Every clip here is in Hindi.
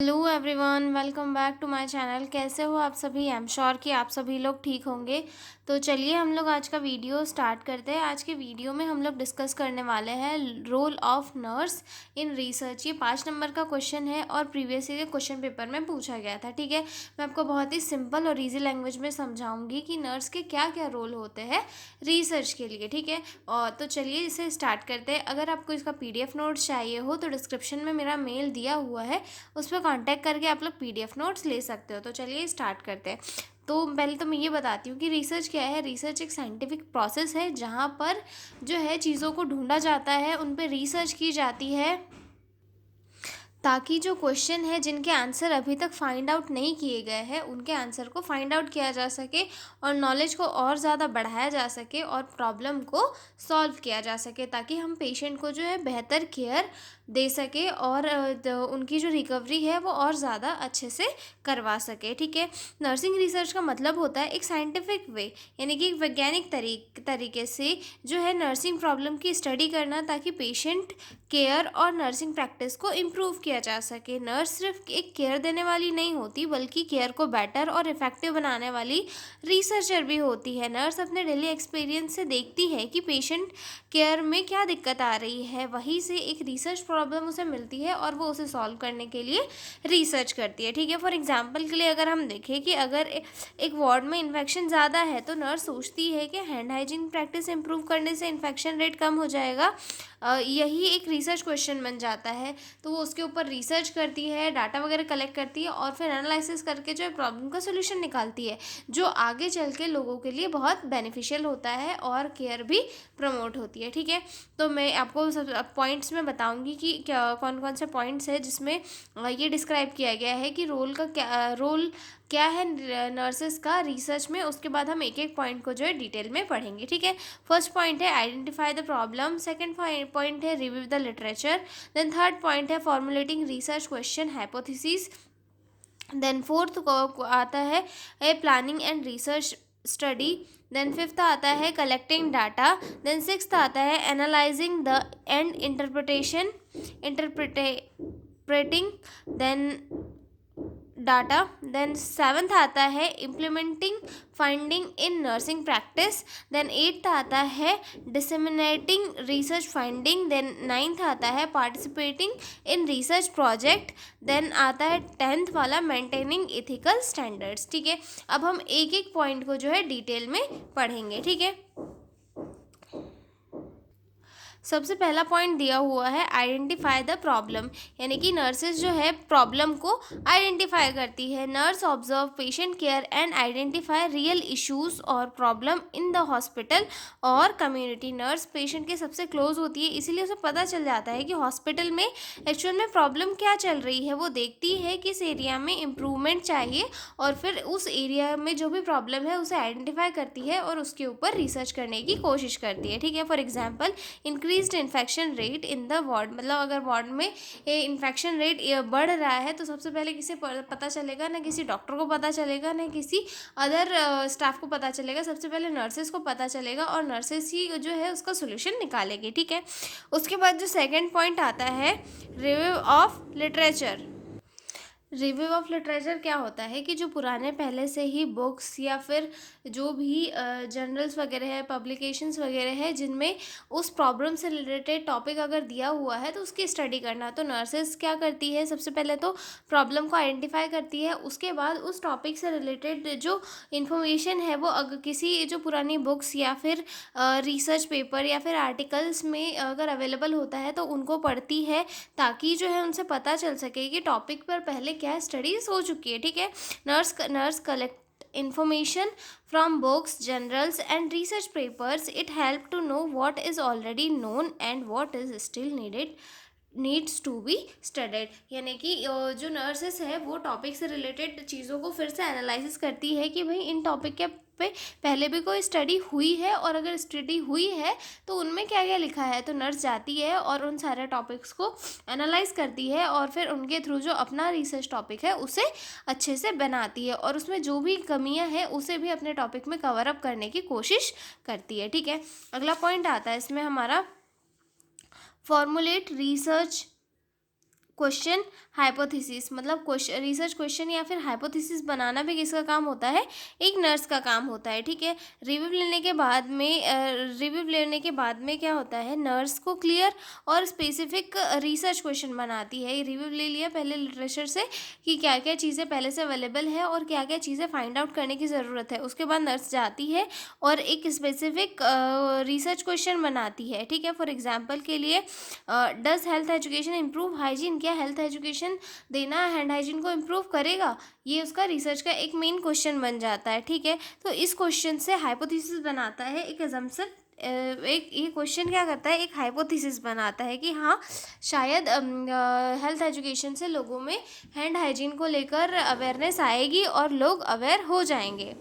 Hello everyone, welcome back to my channel. कैसे हो आप सभी? आई एम श्योर कि आप सभी लोग ठीक होंगे। तो चलिए हम लोग आज का वीडियो स्टार्ट करते हैं। आज के वीडियो में हम लोग डिस्कस करने वाले हैं role of nurse in research. ये 5 नंबर का क्वेश्चन है और प्रीवियस ईयर क्वेश्चन पेपर में पूछा गया था। ठीक है, मैं आपको बहुत ही सिंपल और ईजी लैंग्वेज में समझाऊंगी कि नर्स के क्या क्या रोल होते हैं रिसर्च के लिए। ठीक है, और तो चलिए इसे स्टार्ट करते हैं। अगर आपको इसका PDF नोट्स चाहिए हो तो डिस्क्रिप्शन में मेरा मेल दिया हुआ है, उस पर कांटेक्ट करके आप लोग PDF नोट्स ले सकते हो। तो चलिए स्टार्ट करते हैं। तो पहले तो मैं ये बताती हूँ कि रिसर्च क्या है। रिसर्च एक साइंटिफिक प्रोसेस है जहाँ पर जो है चीज़ों को ढूंढा जाता है, उन पर रिसर्च की जाती है ताकि जो क्वेश्चन है जिनके आंसर अभी तक फाइंड आउट नहीं किए गए हैं उनके आंसर को फाइंड आउट किया जा सके और नॉलेज को और ज़्यादा बढ़ाया जा सके और प्रॉब्लम को सॉल्व किया जा सके, ताकि हम पेशेंट को जो है बेहतर केयर दे सके और उनकी जो रिकवरी है वो और ज़्यादा अच्छे से करवा सके। ठीक है, नर्सिंग रिसर्च का मतलब होता है एक साइंटिफिक वे, यानी कि एक वैज्ञानिक तरीके से जो है नर्सिंग प्रॉब्लम की स्टडी करना, ताकि पेशेंट केयर और नर्सिंग प्रैक्टिस को इम्प्रूव किया जा सके। नर्स सिर्फ एक केयर देने वाली नहीं होती, बल्कि केयर को बेटर और इफ़ेक्टिव बनाने वाली रिसर्चर भी होती है। नर्स अपने डेली एक्सपीरियंस से देखती है कि पेशेंट केयर में क्या दिक्कत आ रही है, वहीं से एक रिसर्च प्रॉब्लम उसे मिलती है और वो उसे सॉल्व करने के लिए रिसर्च करती है। ठीक है, फॉर एग्जाम्पल के लिए अगर हम देखें कि अगर एक वार्ड में इन्फेक्शन ज़्यादा है तो नर्स सोचती है कि हैंड हाइजीन प्रैक्टिस इंप्रूव करने से इन्फेक्शन रेट कम हो जाएगा। यही एक रिसर्च क्वेश्चन बन जाता है। तो वो उसके ऊपर रिसर्च करती है, डाटा वगैरह कलेक्ट करती है और फिर एनालिसिस करके जो है प्रॉब्लम का सोल्यूशन निकालती है, जो आगे चल के लोगों के लिए बहुत बेनिफिशियल होता है और केयर भी प्रमोट होती है। ठीक है, तो मैं आपको सब पॉइंट्स में बताऊंगी कि क्या कौन कौन से पॉइंट्स है जिसमें ये डिस्क्राइब किया गया है कि रोल क्या है नर्सेस का रिसर्च में। उसके बाद हम एक एक पॉइंट को जो है डिटेल में पढ़ेंगे। ठीक है, फर्स्ट पॉइंट है identify the problem, second point है review the literature, then third point है formulating research question hypothesis, then fourth को आता है planning and research study, then fifth आता है कलेक्टिंग डाटा, देन सिक्स्थ आता है analysing the and interpreting then data, then seventh आता है implementing finding in nursing practice, then eighth आता है disseminating research finding, then ninth आता है participating in research project, then आता है 10th वाला मेंटेनिंग एथिकल स्टैंडर्ड्स। ठीक है, अब हम एक एक पॉइंट को जो है डिटेल में पढ़ेंगे। ठीक है, सबसे पहला पॉइंट दिया हुआ है आइडेंटिफाई द प्रॉब्लम, यानी कि नर्सेज जो है प्रॉब्लम को आइडेंटिफाई करती है। Nurse observe patient care and identify real issues और प्रॉब्लम इन द हॉस्पिटल और कम्युनिटी। नर्स पेशेंट के सबसे क्लोज होती है, इसीलिए उसे पता चल जाता है कि हॉस्पिटल में एक्चुअल में प्रॉब्लम क्या चल रही है। वो देखती है किस एरिया में इम्प्रूवमेंट चाहिए और फिर उस एरिया में जो भी प्रॉब्लम है उसे आइडेंटिफाई करती है और उसके ऊपर रिसर्च करने की कोशिश करती है। ठीक है, for example increased infection rate in the ward, मतलब अगर वार्ड में इन्फेक्शन रेट बढ़ रहा है तो सबसे पहले किसे पता चलेगा? ना किसी डॉक्टर को पता चलेगा, ना किसी अदर स्टाफ को पता चलेगा, सबसे पहले नर्सेज को पता चलेगा और नर्सेज ही जो है उसका सोल्यूशन निकालेगी। ठीक है, उसके बाद जो सेकेंड पॉइंट आता है review of literature. Review of literature क्या होता है कि जो पुराने पहले से ही बुक्स या फिर जो भी जर्नल्स वगैरह है, पब्लिकेशंस वगैरह है, जिनमें उस प्रॉब्लम से रिलेटेड टॉपिक अगर दिया हुआ है तो उसकी स्टडी करना। तो नर्सेस क्या करती है, सबसे पहले तो प्रॉब्लम को आइडेंटिफाई करती है, उसके बाद उस टॉपिक से रिलेटेड जो इन्फॉर्मेशन है वो अगर किसी जो पुरानी बुक्स या फिर रिसर्च पेपर या फिर आर्टिकल्स में अगर अवेलेबल होता है तो उनको पढ़ती है, ताकि जो है उनसे पता चल सके कि टॉपिक पर पहले क्या स्टडीज हो चुकी है। ठीक है, nurse collect information from books, journals and research papers. It help to know what is already known and what is still needs to be studied, यानी कि जो नर्सेस है वो टॉपिक से रिलेटेड चीज़ों को फिर से एनालिसिस करती है कि भाई इन टॉपिक के पे पहले भी कोई स्टडी हुई है और अगर स्टडी हुई है तो उनमें क्या क्या लिखा है। तो नर्स जाती है और उन सारे टॉपिक्स को एनालाइज करती है और फिर उनके थ्रू जो अपना रिसर्च टॉपिक है उसे अच्छे से बनाती है और उसमें जो भी कमियां हैं उसे भी अपने टॉपिक में कवर अप करने की कोशिश करती है। ठीक है, अगला पॉइंट आता है इसमें हमारा फॉर्मुलेट रिसर्च क्वेश्चन हाइपोथेसिस, मतलब क्वेश्चन, रिसर्च क्वेश्चन या फिर हाइपोथेसिस बनाना भी किसका काम होता है, एक नर्स का काम होता है। ठीक है, रिव्यू लेने के बाद में क्या होता है, नर्स को क्लियर और स्पेसिफिक रिसर्च क्वेश्चन बनाती है। रिव्यू ले लिया पहले लिटरेचर से कि क्या क्या चीज़ें पहले से अवेलेबल है और क्या क्या चीज़ें फाइंड आउट करने की ज़रूरत है। उसके बाद नर्स जाती है और एक स्पेसिफिक रिसर्च क्वेश्चन बनाती है। ठीक है, फॉर एग्जाम्पल के लिए, does health education improve hygiene, क्या हेल्थ एजुकेशन देना हैंड हाइजीन को इम्प्रूव करेगा, ये उसका रिसर्च का एक मेन क्वेश्चन बन जाता है। ठीक है, तो इस क्वेश्चन से हाइपोथेसिस बनाता है, एक अजम्पशन, एक ये क्वेश्चन क्या करता है, एक हाइपोथेसिस बनाता है कि हाँ शायद हेल्थ एजुकेशन से लोगों में हैंड हाइजीन को लेकर अवेयरनेस आएगी और लोग अवेयर हो जाएंगे।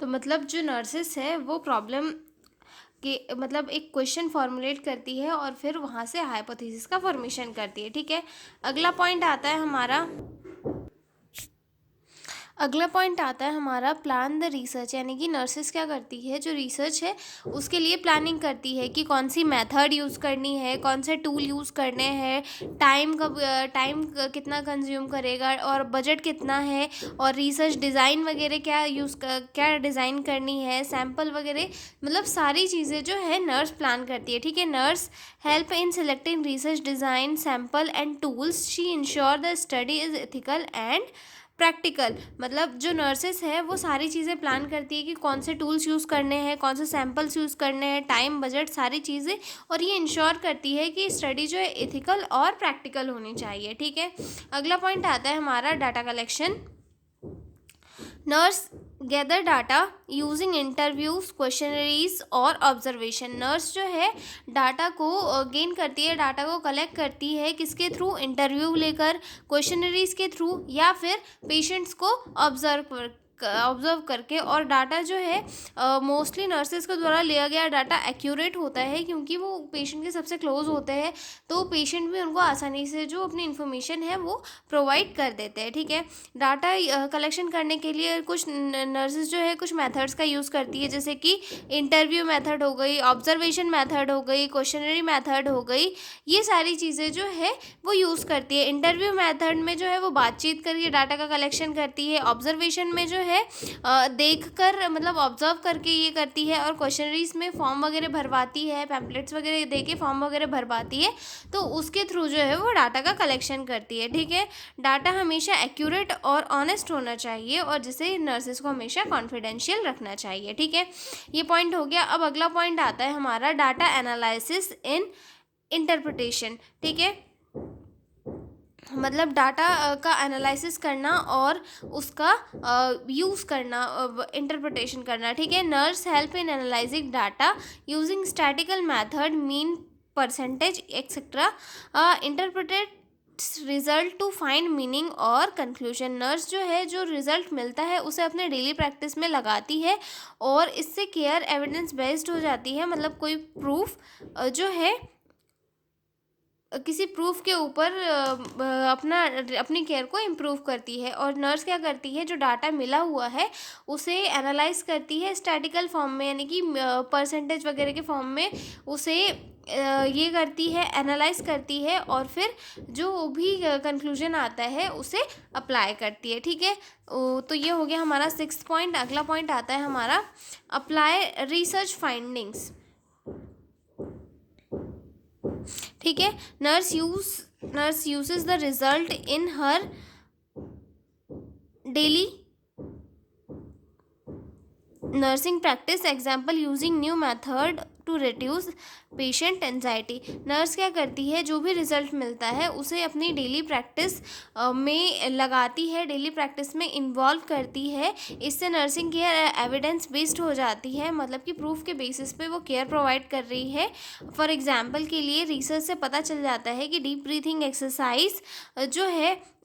तो मतलब जो नर्सेस है वो प्रॉब्लम कि मतलब एक क्वेश्चन फॉर्मुलेट करती है और फिर वहाँ से हाइपोथेसिस का फॉर्मेशन करती है। ठीक है, अगला पॉइंट आता है हमारा प्लान द रिसर्च, यानी कि नर्सेस क्या करती है, जो रिसर्च है उसके लिए प्लानिंग करती है कि कौन सी मेथड यूज़ करनी है, कौन से टूल यूज़ करने हैं, टाइम कितना कंज्यूम करेगा और बजट कितना है, और रिसर्च डिज़ाइन वगैरह क्या डिज़ाइन करनी है, सैम्पल वगैरह, मतलब सारी चीज़ें जो है नर्स प्लान करती है। ठीक है, nurse help in selecting research design, sample and tools, she ensure the study is ethical and practical. मतलब जो नर्सेस है वो सारी चीज़ें प्लान करती है कि कौन से टूल्स यूज़ करने हैं, कौन से सैम्पल्स यूज़ करने हैं, टाइम, बजट, सारी चीज़ें, और ये इंश्योर करती है कि स्टडी जो है एथिकल और प्रैक्टिकल होनी चाहिए। ठीक है, अगला पॉइंट आता है हमारा data collection. Nurse gather data using interviews, questionnaires और ऑब्जर्वेशन। नर्स जो है डाटा को गेन करती है, डाटा को कलेक्ट करती है, किसके थ्रू, इंटरव्यू लेकर, क्वेश्चनरीज के थ्रू, या फिर पेशेंट्स को ऑब्जर्व करके। और डाटा जो है मोस्टली नर्सेज के द्वारा लिया गया डाटा एक्यूरेट होता है क्योंकि वो पेशेंट के सबसे क्लोज होते हैं, तो पेशेंट भी उनको आसानी से जो अपनी इन्फॉर्मेशन है वो प्रोवाइड कर देते हैं। ठीक है, डाटा कलेक्शन करने के लिए कुछ नर्सेज जो है कुछ मेथड्स का यूज़ करती है, जैसे कि इंटरव्यू मेथड हो गई, ऑब्जर्वेशन मेथड हो गई, क्वेश्चनरी मेथड हो गई, ये सारी चीज़ें जो है वो यूज़ करती है। इंटरव्यू मेथड में जो है वो बातचीत करके डाटा का कलेक्शन करती है, ऑब्जर्वेशन में जो है देख कर, मतलब ऑब्जर्व करके ये करती है, और क्वेश्चनरीज में फॉर्म वगैरह भरवाती है, पैम्पलेट्स वगैरह दे के फॉर्म वगैरह भरवाती है, तो उसके थ्रू जो है वो डाटा का कलेक्शन करती है। ठीक है, डाटा हमेशा एक्यूरेट और ऑनेस्ट होना चाहिए और जिसे नर्सेज को हमेशा कॉन्फिडेंशियल रखना चाहिए। ठीक है, ये पॉइंट हो गया। अब अगला पॉइंट आता है हमारा डाटा एनालिसिस इन इंटरप्रिटेशन। ठीक है, मतलब डाटा का एनालिसिस करना और उसका यूज़ करना, इंटरप्रिटेशन करना। ठीक है, nurse help in analysing data using statical method, mean, percentage etcetera, interpreted result to find meaning और कंक्लूजन। नर्स जो है जो रिजल्ट मिलता है उसे अपने डेली प्रैक्टिस में लगाती है और इससे केयर एविडेंस बेस्ड हो जाती है, मतलब कोई प्रूफ जो है किसी प्रूफ के ऊपर अपनी केयर को इम्प्रूव करती है। और नर्स क्या करती है, जो डाटा मिला हुआ है उसे एनालाइज करती है स्टैटिकल फॉर्म में, यानी कि परसेंटेज वगैरह के फॉर्म में उसे ये करती है, एनालाइज करती है, और फिर जो भी कंक्लूजन आता है उसे अप्लाई करती है। ठीक है, तो ये हो गया हमारा 6th पॉइंट। अगला पॉइंट आता है हमारा अप्लाई रिसर्च फाइंडिंग्स। ठीक है, nurse uses the result in her daily nursing practice, example using new method to reduce patient anxiety. Nurse क्या करती है, जो भी रिजल्ट मिलता है उसे अपनी डेली प्रैक्टिस में लगाती है, डेली प्रैक्टिस में इन्वॉल्व करती है। इससे नर्सिंग केयर एविडेंस बेस्ड हो जाती है, मतलब कि प्रूफ के बेसिस पे वो केयर प्रोवाइड कर रही है। फॉर एग्जाम्पल के लिए रिसर्च से पता चल जाता है कि डीप ब्रीथिंग एक्सरसाइज जो है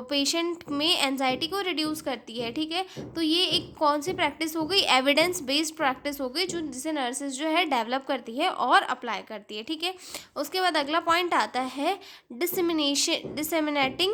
पेशेंट में एंजाइटी को रिड्यूस करती है। ठीक है, तो ये एक कौन सी प्रैक्टिस हो गई, एविडेंस बेस्ड प्रैक्टिस हो गई, जो जिसे नर्सेज जो है डेवलप करती है और अप्लाई करती है। ठीक है, उसके बाद अगला पॉइंट आता है डिसेमिनेटिंग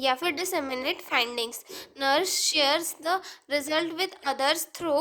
या फिर disseminate findings. Nurse shares the result with others through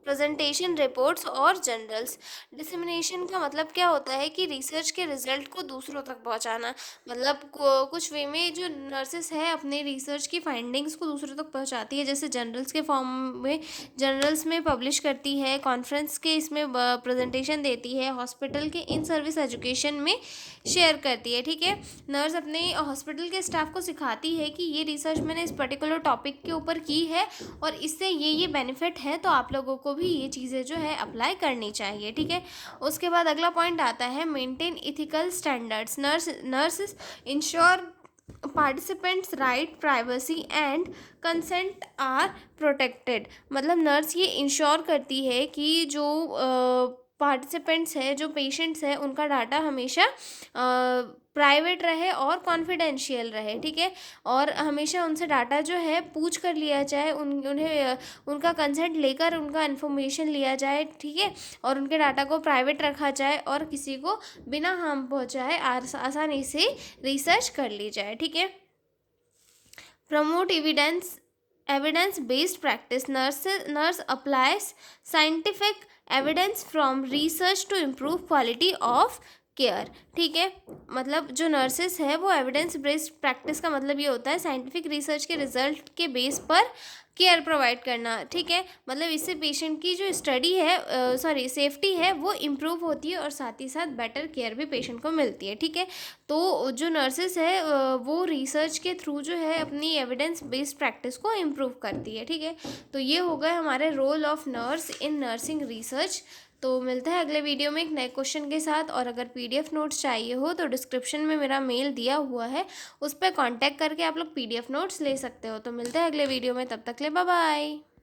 presentation reports और जर्नल्स। डिसमिनेशन का मतलब क्या होता है कि रिसर्च के रिजल्ट को दूसरों तक पहुंचाना। मतलब कुछ वे में जो नर्सेस है अपने रिसर्च की फाइंडिंग्स को दूसरों तक पहुंचाती है, जैसे जर्नल्स के फॉर्म में, जर्नल्स में पब्लिश करती है, कॉन्फ्रेंस के इसमें प्रेजेंटेशन देती है, हॉस्पिटल के इन सर्विस एजुकेशन में शेयर करती है। ठीक है, नर्स अपने हॉस्पिटल के स्टाफ को सिखाती है कि ये रिसर्च मैंने इस पर्टिकुलर टॉपिक के ऊपर की है और इससे ये बेनिफिट है, तो आप लोगों को भी ये चीज़ें जो है अप्लाई करनी चाहिए। ठीक है, उसके बाद अगला पॉइंट आता है maintain ethical standards. Nurse ensure participants right, privacy and consent are protected. मतलब नर्स ये इंश्योर करती है कि जो पार्टिसिपेंट्स है, जो पेशेंट्स है, उनका डाटा हमेशा प्राइवेट रहे और कॉन्फिडेंशियल रहे। ठीक है, और हमेशा उनसे डाटा जो है पूछ कर लिया जाए, उन्हें उनका कंसेंट लेकर उनका इन्फॉर्मेशन लिया जाए। ठीक है, और उनके डाटा को प्राइवेट रखा जाए और किसी को बिना हार्म पहुंचाए आसानी से रिसर्च कर ली जाए। ठीक है, promote evidence based practice। Nurse applies scientific evidence from research to improve quality of care. ठीक है, मतलब जो नर्सेस है वो एविडेंस बेस्ड प्रैक्टिस का मतलब ये होता है साइंटिफिक रिसर्च के रिजल्ट के बेस पर केयर प्रोवाइड करना। ठीक है, मतलब इससे पेशेंट की जो स्टडी है, सेफ्टी है, वो इम्प्रूव होती है और साथ ही साथ बेटर केयर भी पेशेंट को मिलती है। ठीक है, तो जो नर्सेस है वो रिसर्च के थ्रू जो है अपनी एविडेंस बेस्ड प्रैक्टिस को इम्प्रूव करती है। ठीक है, तो ये हो गए हमारे role of nurse in nursing research. तो मिलता है अगले वीडियो में एक नए क्वेश्चन के साथ, और अगर पीडीएफ नोट्स चाहिए हो तो डिस्क्रिप्शन में मेरा मेल दिया हुआ है, उस पर कांटेक्ट करके आप लोग पीडीएफ नोट्स ले सकते हो। तो मिलते हैं अगले वीडियो में, तब तक ले बाय बाय।